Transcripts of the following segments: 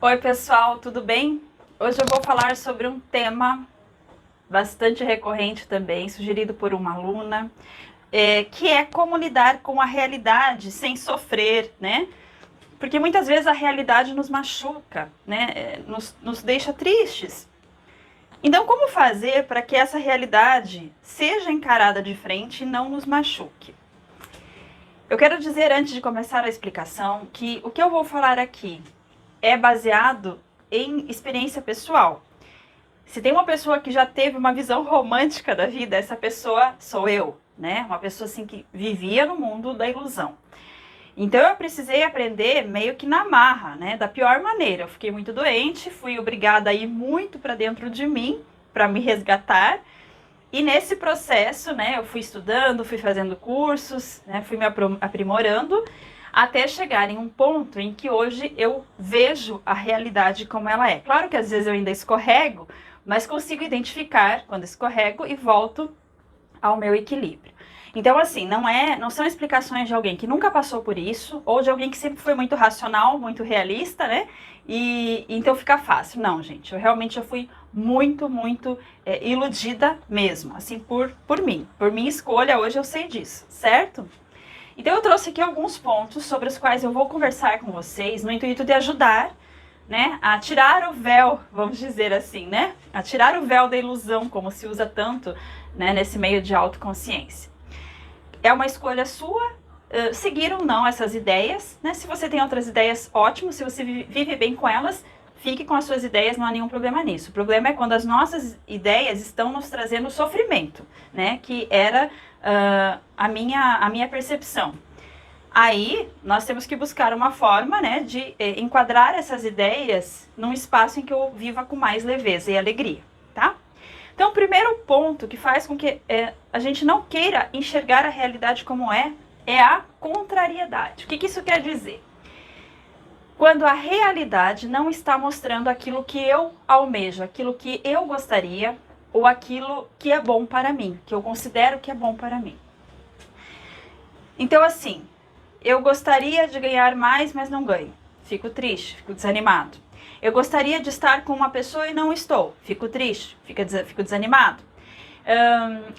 Oi pessoal, tudo bem? Hoje eu vou falar sobre um tema bastante recorrente também, sugerido por uma aluna, que é como lidar com a realidade sem sofrer, né? Porque muitas vezes a realidade nos machuca, né? Nos deixa tristes. Então, como fazer para que essa realidade seja encarada de frente e não nos machuque? Eu quero dizer, antes de começar a explicação, que o que eu vou falar aqui é baseado em experiência pessoal. Se tem uma pessoa que já teve uma visão romântica da vida, essa pessoa sou eu, né? Uma pessoa assim que vivia no mundo da ilusão. Então eu precisei aprender meio que na marra, né? Da pior maneira. Eu fiquei muito doente, fui obrigada a ir muito para dentro de mim para me resgatar. E nesse processo, né, eu fui estudando, fui fazendo cursos, né, fui me aprimorando, até chegar em um ponto em que hoje eu vejo a realidade como ela é. Claro que às vezes eu ainda escorrego, mas consigo identificar quando escorrego e volto ao meu equilíbrio. Então, assim, não são explicações de alguém que nunca passou por isso, ou de alguém que sempre foi muito racional, muito realista, né? E então fica fácil. Não, gente, eu realmente já fui muito iludida mesmo, assim, por mim. Por minha escolha, hoje eu sei disso, certo? Então eu trouxe aqui alguns pontos sobre os quais eu vou conversar com vocês, no intuito de ajudar, né, a tirar o véu, vamos dizer assim, né? A tirar o véu da ilusão, como se usa tanto, né, nesse meio de autoconsciência. É uma escolha sua seguir ou não essas ideias, né? Se você tem outras ideias, ótimo. Se você vive bem com elas, fique com as suas ideias, não há nenhum problema nisso. O problema é quando as nossas ideias estão nos trazendo sofrimento, né? Que era a minha percepção. Aí, nós temos que buscar uma forma, né, de enquadrar essas ideias num espaço em que eu viva com mais leveza e alegria, tá? Então, o primeiro ponto que faz com que a gente não queira enxergar a realidade como é a contrariedade. O que isso quer dizer? Quando a realidade não está mostrando aquilo que eu almejo, aquilo que eu gostaria, ou aquilo que é bom para mim, que eu considero que é bom para mim. Então, assim, eu gostaria de ganhar mais, mas não ganho. Fico triste, fico desanimado. Eu gostaria de estar com uma pessoa e não estou. Fico triste, fico desanimado.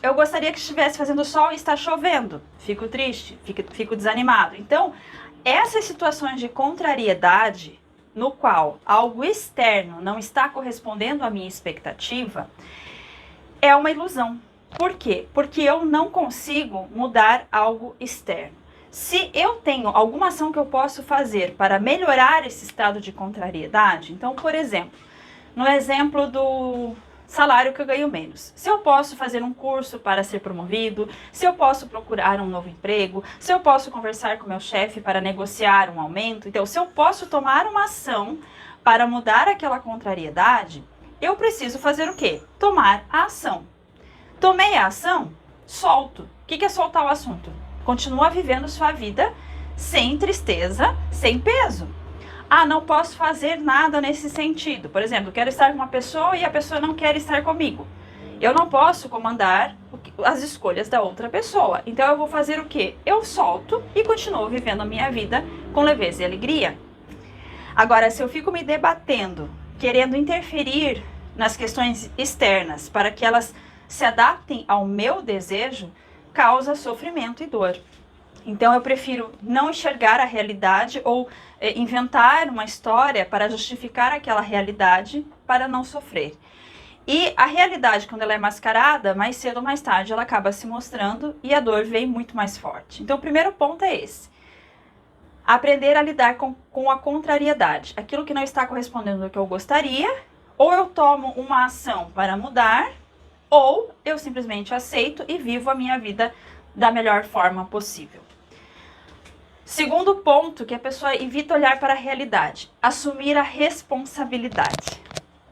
Eu gostaria que estivesse fazendo sol e está chovendo. Fico triste, fico desanimado. Então, essas situações de contrariedade, no qual algo externo não está correspondendo à minha expectativa, é uma ilusão. Por quê? Porque eu não consigo mudar algo externo. Se eu tenho alguma ação que eu posso fazer para melhorar esse estado de contrariedade, então, por exemplo, no exemplo do salário que eu ganho menos, se eu posso fazer um curso para ser promovido, se eu posso procurar um novo emprego, se eu posso conversar com meu chefe para negociar um aumento, então, se eu posso tomar uma ação para mudar aquela contrariedade, eu preciso fazer o quê? Tomar a ação. Tomei a ação, solto. O que é soltar o assunto? Continua vivendo sua vida sem tristeza, sem peso. Ah, não posso fazer nada nesse sentido. Por exemplo, quero estar com uma pessoa e a pessoa não quer estar comigo. Eu não posso comandar as escolhas da outra pessoa. Então eu vou fazer o quê? Eu solto e continuo vivendo a minha vida com leveza e alegria. Agora, se eu fico me debatendo, querendo interferir nas questões externas para que elas se adaptem ao meu desejo, causa sofrimento e dor. Então eu prefiro não enxergar a realidade ou inventar uma história para justificar aquela realidade para não sofrer. E a realidade, quando ela é mascarada, mais cedo ou mais tarde ela acaba se mostrando e a dor vem muito mais forte. Então o primeiro ponto é esse. Aprender a lidar com a contrariedade. Aquilo que não está correspondendo ao que eu gostaria, ou eu tomo uma ação para mudar, ou eu simplesmente aceito e vivo a minha vida da melhor forma possível. Segundo ponto, que a pessoa evita olhar para a realidade, assumir a responsabilidade.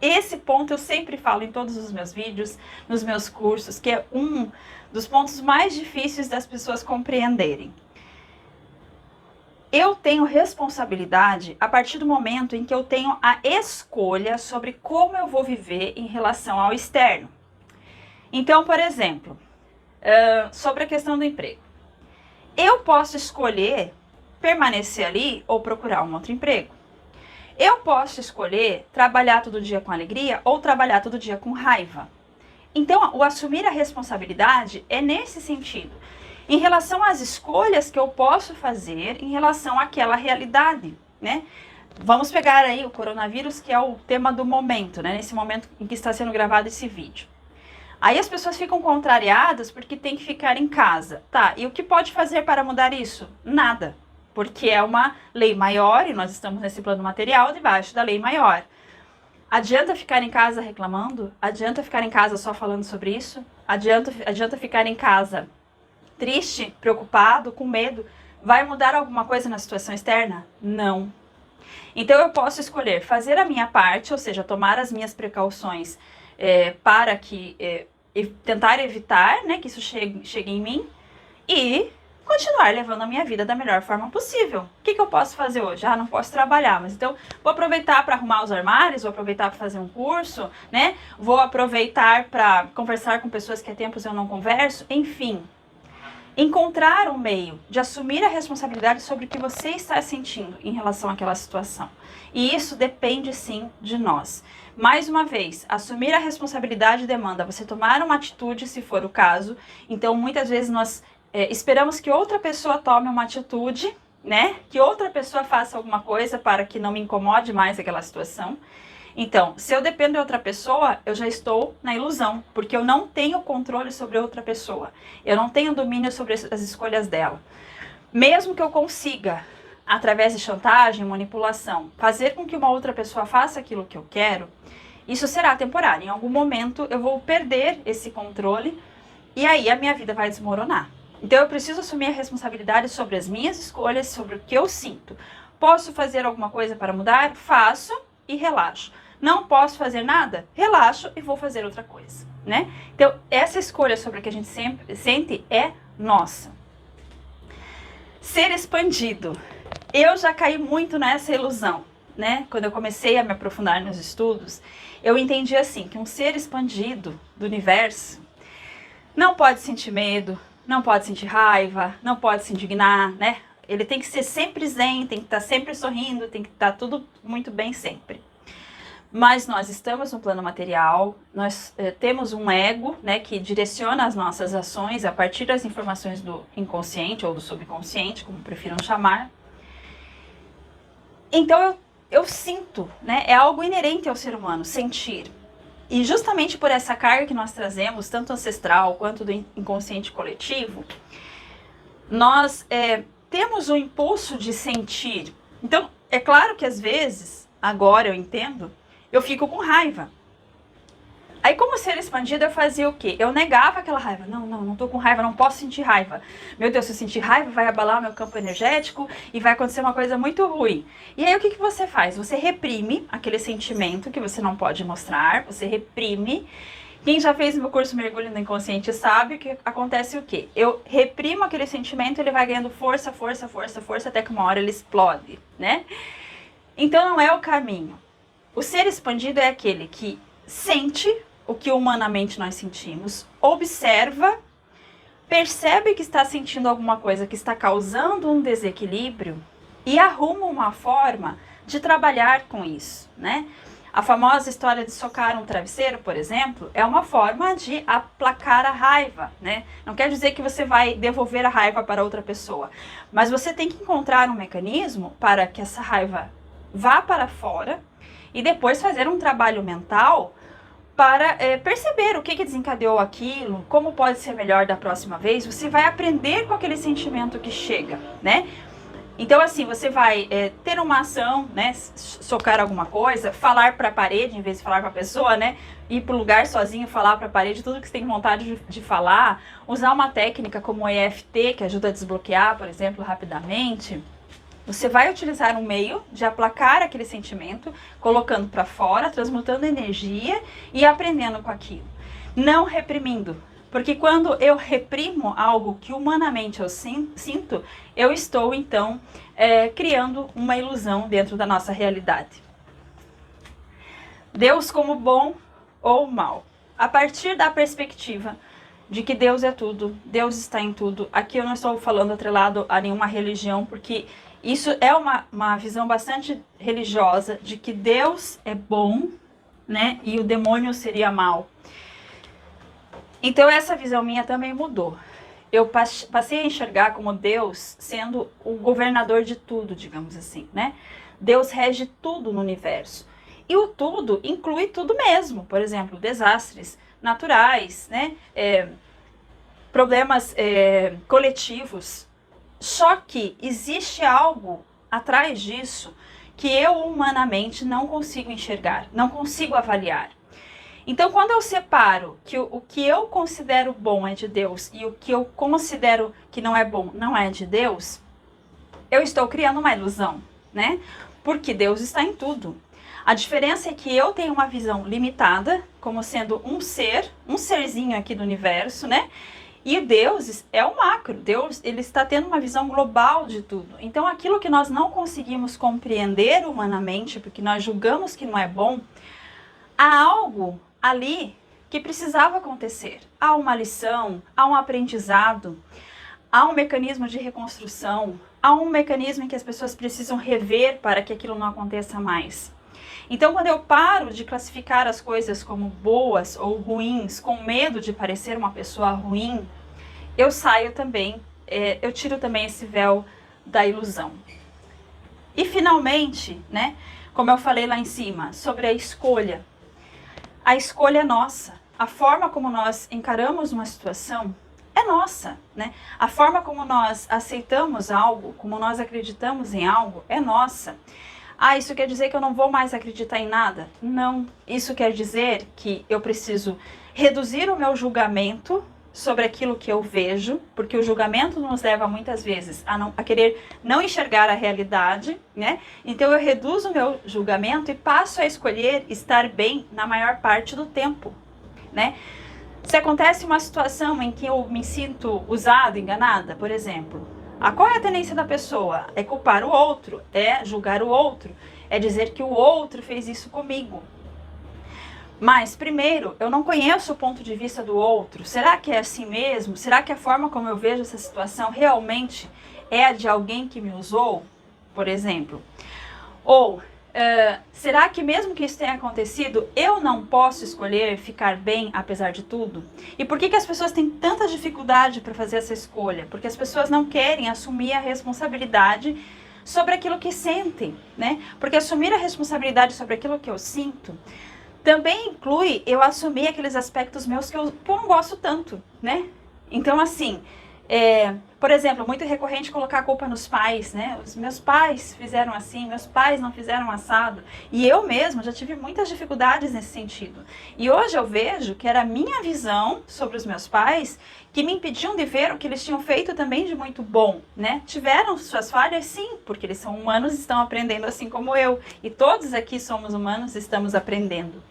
Esse ponto eu sempre falo em todos os meus vídeos, nos meus cursos, que é um dos pontos mais difíceis das pessoas compreenderem. Eu tenho responsabilidade a partir do momento em que eu tenho a escolha sobre como eu vou viver em relação ao externo. Então, por exemplo, sobre a questão do emprego. Eu posso escolher permanecer ali ou procurar um outro emprego. Eu posso escolher trabalhar todo dia com alegria ou trabalhar todo dia com raiva. Então, o assumir a responsabilidade é nesse sentido. Em relação às escolhas que eu posso fazer em relação àquela realidade, né? Vamos pegar aí o coronavírus, que é o tema do momento, né? Nesse momento em que está sendo gravado esse vídeo. Aí as pessoas ficam contrariadas porque tem que ficar em casa. Tá, e o que pode fazer para mudar isso? Nada. Porque é uma lei maior e nós estamos nesse plano material debaixo da lei maior. Adianta ficar em casa reclamando? Adianta ficar em casa só falando sobre isso? Adianta ficar em casa triste, preocupado, com medo? Vai mudar alguma coisa na situação externa? Não. Então eu posso escolher fazer a minha parte, ou seja, tomar as minhas precauções para que tentar evitar, né, que isso chegue em mim e continuar levando a minha vida da melhor forma possível. O que eu posso fazer hoje? Não posso trabalhar, mas então vou aproveitar para arrumar os armários, vou aproveitar para fazer um curso, né? Vou aproveitar para conversar com pessoas que há tempos eu não converso, enfim. Encontrar um meio de assumir a responsabilidade sobre o que você está sentindo em relação àquela situação. E isso depende sim de nós. Mais uma vez, assumir a responsabilidade demanda você tomar uma atitude, se for o caso. Então, muitas vezes nós esperamos que outra pessoa tome uma atitude, né? Que outra pessoa faça alguma coisa para que não me incomode mais aquela situação. Então, se eu dependo de outra pessoa, eu já estou na ilusão, porque eu não tenho controle sobre outra pessoa. Eu não tenho domínio sobre as escolhas dela. Mesmo que eu consiga, através de chantagem, manipulação, fazer com que uma outra pessoa faça aquilo que eu quero, isso será temporário. Em algum momento eu vou perder esse controle e aí a minha vida vai desmoronar. Então eu preciso assumir a responsabilidade sobre as minhas escolhas, sobre o que eu sinto. Posso fazer alguma coisa para mudar? Faço e relaxo. Não posso fazer nada? Relaxo e vou fazer outra coisa, né? Então essa escolha sobre o que a gente sempre sente é nossa. Ser expandido. Eu já caí muito nessa ilusão, né? Quando eu comecei a me aprofundar nos estudos, eu entendi assim, que um ser expandido do universo não pode sentir medo, não pode sentir raiva, não pode se indignar, né? Ele tem que ser sempre zen, tem que estar sempre sorrindo, tem que estar tudo muito bem sempre. Mas nós estamos no plano material, nós temos um ego, né, que direciona as nossas ações a partir das informações do inconsciente ou do subconsciente, como prefiram chamar. Então eu sinto, né, é algo inerente ao ser humano, sentir. E justamente por essa carga que nós trazemos, tanto ancestral quanto do inconsciente coletivo, nós temos o impulso de sentir. Então, é claro que às vezes, agora eu entendo, eu fico com raiva. Aí, como ser expandido, eu fazia o quê? Eu negava aquela raiva. Não tô com raiva, não posso sentir raiva. Meu Deus, se eu sentir raiva, vai abalar o meu campo energético e vai acontecer uma coisa muito ruim. E aí, o que você faz? Você reprime aquele sentimento que você não pode mostrar, você reprime. Quem já fez meu curso Mergulho no Inconsciente sabe que acontece o quê? Eu reprimo aquele sentimento, ele vai ganhando força, até que uma hora ele explode, né? Então, não é o caminho. O ser expandido é aquele que sente o que humanamente nós sentimos, observa, percebe que está sentindo alguma coisa que está causando um desequilíbrio e arruma uma forma de trabalhar com isso, né? A famosa história de socar um travesseiro, por exemplo, é uma forma de aplacar a raiva, né? Não quer dizer que você vai devolver a raiva para outra pessoa, mas você tem que encontrar um mecanismo para que essa raiva vá para fora e depois fazer um trabalho mental para perceber o que desencadeou aquilo, como pode ser melhor da próxima vez. Você vai aprender com aquele sentimento que chega, né? Então, assim, você vai ter uma ação, né? Socar alguma coisa, falar para a parede em vez de falar para a pessoa, né? Ir para o lugar sozinho, falar para a parede tudo que você tem vontade de falar. Usar uma técnica como o EFT, que ajuda a desbloquear, por exemplo, rapidamente. Você vai utilizar um meio de aplacar aquele sentimento, colocando para fora, transmutando energia e aprendendo com aquilo. Não reprimindo. Porque quando eu reprimo algo que humanamente eu sinto, eu estou, então, criando uma ilusão dentro da nossa realidade. Deus como bom ou mal. A partir da perspectiva de que Deus é tudo, Deus está em tudo. Aqui eu não estou falando atrelado a nenhuma religião, porque Isso é uma visão bastante religiosa de que Deus é bom, né? E o demônio seria mal. Então essa visão minha também mudou. Eu passei a enxergar como Deus sendo o governador de tudo, digamos assim, né? Deus rege tudo no universo. E o tudo inclui tudo mesmo. Por exemplo, desastres naturais, né? Problemas coletivos. Só que existe algo atrás disso que eu humanamente não consigo enxergar, não consigo avaliar. Então, quando eu separo que o que eu considero bom é de Deus e o que eu considero que não é bom não é de Deus, eu estou criando uma ilusão, né? Porque Deus está em tudo. A diferença é que eu tenho uma visão limitada, como sendo um serzinho aqui do universo, né? E Deus é o macro. Deus, ele está tendo uma visão global de tudo. Então, aquilo que nós não conseguimos compreender humanamente, porque nós julgamos que não é bom, há algo ali que precisava acontecer. Há uma lição, há um aprendizado, há um mecanismo de reconstrução, há um mecanismo em que as pessoas precisam rever para que aquilo não aconteça mais. Então, quando eu paro de classificar as coisas como boas ou ruins, com medo de parecer uma pessoa ruim, eu saio também, eu tiro também esse véu da ilusão. E finalmente, né, como eu falei lá em cima, sobre a escolha. A escolha é nossa. A forma como nós encaramos uma situação é nossa, né? A forma como nós aceitamos algo, como nós acreditamos em algo, é nossa. Ah, isso quer dizer que eu não vou mais acreditar em nada? Não. Isso quer dizer que eu preciso reduzir o meu julgamento sobre aquilo que eu vejo, porque o julgamento nos leva muitas vezes a querer não enxergar a realidade, né? Então eu reduzo o meu julgamento e passo a escolher estar bem na maior parte do tempo, né? Se acontece uma situação em que eu me sinto usada, enganada, por exemplo, qual é a tendência da pessoa? É culpar o outro, é julgar o outro, é dizer que o outro fez isso comigo. Mas, primeiro, eu não conheço o ponto de vista do outro. Será que é assim mesmo? Será que a forma como eu vejo essa situação realmente é a de alguém que me usou, por exemplo? Ou, será que mesmo que isso tenha acontecido, eu não posso escolher ficar bem apesar de tudo? E por que as pessoas têm tanta dificuldade para fazer essa escolha? Porque as pessoas não querem assumir a responsabilidade sobre aquilo que sentem, né? Porque assumir a responsabilidade sobre aquilo que eu sinto também inclui eu assumir aqueles aspectos meus que eu não gosto tanto, né? Então, assim, por exemplo, muito recorrente colocar a culpa nos pais, né? Os meus pais fizeram assim, meus pais não fizeram assado. E eu mesma já tive muitas dificuldades nesse sentido. E hoje eu vejo que era a minha visão sobre os meus pais que me impediam de ver o que eles tinham feito também de muito bom, né? Tiveram suas falhas, sim, porque eles são humanos e estão aprendendo assim como eu. E todos aqui somos humanos e estamos aprendendo.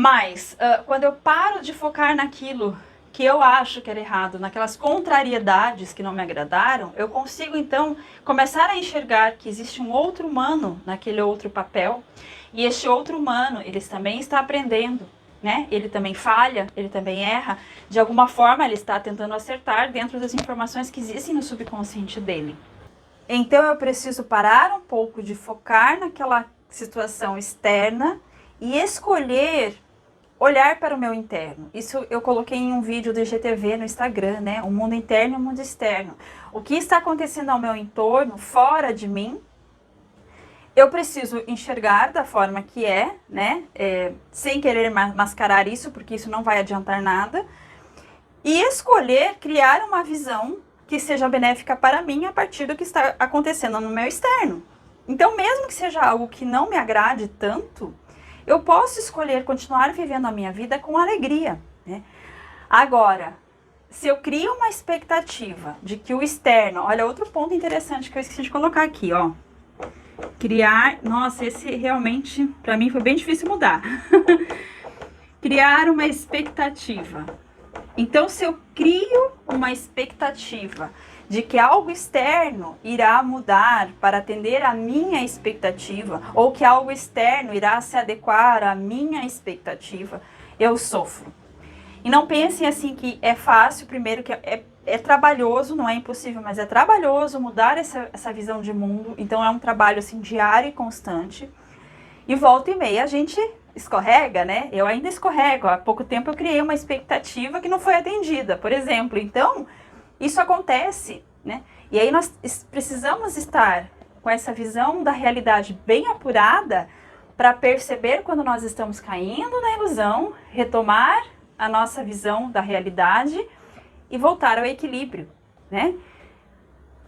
Mas, quando eu paro de focar naquilo que eu acho que era errado, naquelas contrariedades que não me agradaram, eu consigo, então, começar a enxergar que existe um outro humano naquele outro papel, e este outro humano, ele também está aprendendo, né? Ele também falha, ele também erra, de alguma forma ele está tentando acertar dentro das informações que existem no subconsciente dele. Então eu preciso parar um pouco de focar naquela situação externa e escolher olhar para o meu interno. Isso eu coloquei em um vídeo do IGTV no Instagram, né? O mundo interno e o mundo externo. O que está acontecendo ao meu entorno, fora de mim, eu preciso enxergar da forma que é, né? Sem querer mascarar isso, porque isso não vai adiantar nada. E escolher criar uma visão que seja benéfica para mim a partir do que está acontecendo no meu externo. Então, mesmo que seja algo que não me agrade tanto, eu posso escolher continuar vivendo a minha vida com alegria, né? Agora, se eu crio uma expectativa de que o externo... Olha, outro ponto interessante que eu esqueci de colocar aqui, ó. Criar... Nossa, esse realmente, pra mim, foi bem difícil mudar. Criar uma expectativa. Então, se eu crio uma expectativa de que algo externo irá mudar para atender a minha expectativa, ou que algo externo irá se adequar à minha expectativa, eu sofro. E não pensem assim que é fácil, primeiro que é é trabalhoso, não é impossível, mas é trabalhoso mudar essa visão de mundo. Então é um trabalho assim diário e constante. E volta e meia a gente escorrega, né? Eu ainda escorrego. Há pouco tempo eu criei uma expectativa que não foi atendida, por exemplo. Então, isso acontece, né? E aí nós precisamos estar com essa visão da realidade bem apurada para perceber quando nós estamos caindo na ilusão, retomar a nossa visão da realidade e voltar ao equilíbrio, né?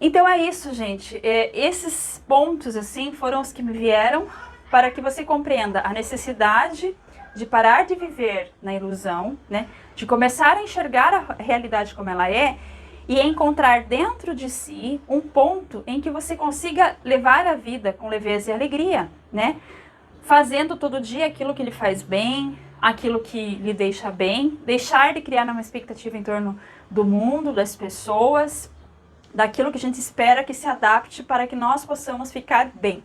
Então é isso, gente. Esses pontos, assim, foram os que me vieram para que você compreenda a necessidade de parar de viver na ilusão, né? De começar a enxergar a realidade como ela é e encontrar dentro de si um ponto em que você consiga levar a vida com leveza e alegria, né? Fazendo todo dia aquilo que lhe faz bem, aquilo que lhe deixa bem, deixar de criar uma expectativa em torno do mundo, das pessoas, daquilo que a gente espera que se adapte para que nós possamos ficar bem.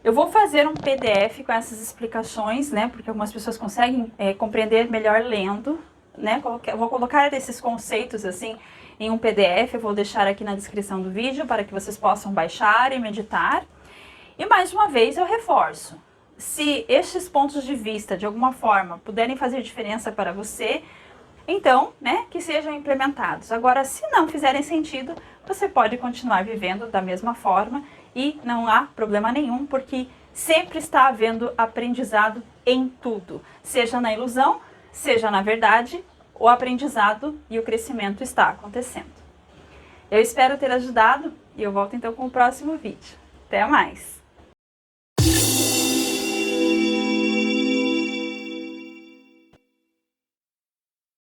Eu vou fazer um PDF com essas explicações, né? Porque algumas pessoas conseguem compreender melhor lendo, né? Vou colocar esses conceitos assim em um PDF, eu vou deixar aqui na descrição do vídeo para que vocês possam baixar e meditar. E mais uma vez eu reforço, se estes pontos de vista de alguma forma puderem fazer diferença para você, então, né, que sejam implementados. Agora, se não fizerem sentido, você pode continuar vivendo da mesma forma e não há problema nenhum, porque sempre está havendo aprendizado em tudo, seja na ilusão, seja na verdade, o aprendizado e o crescimento está acontecendo. Eu espero ter ajudado e eu volto então com o próximo vídeo. Até mais!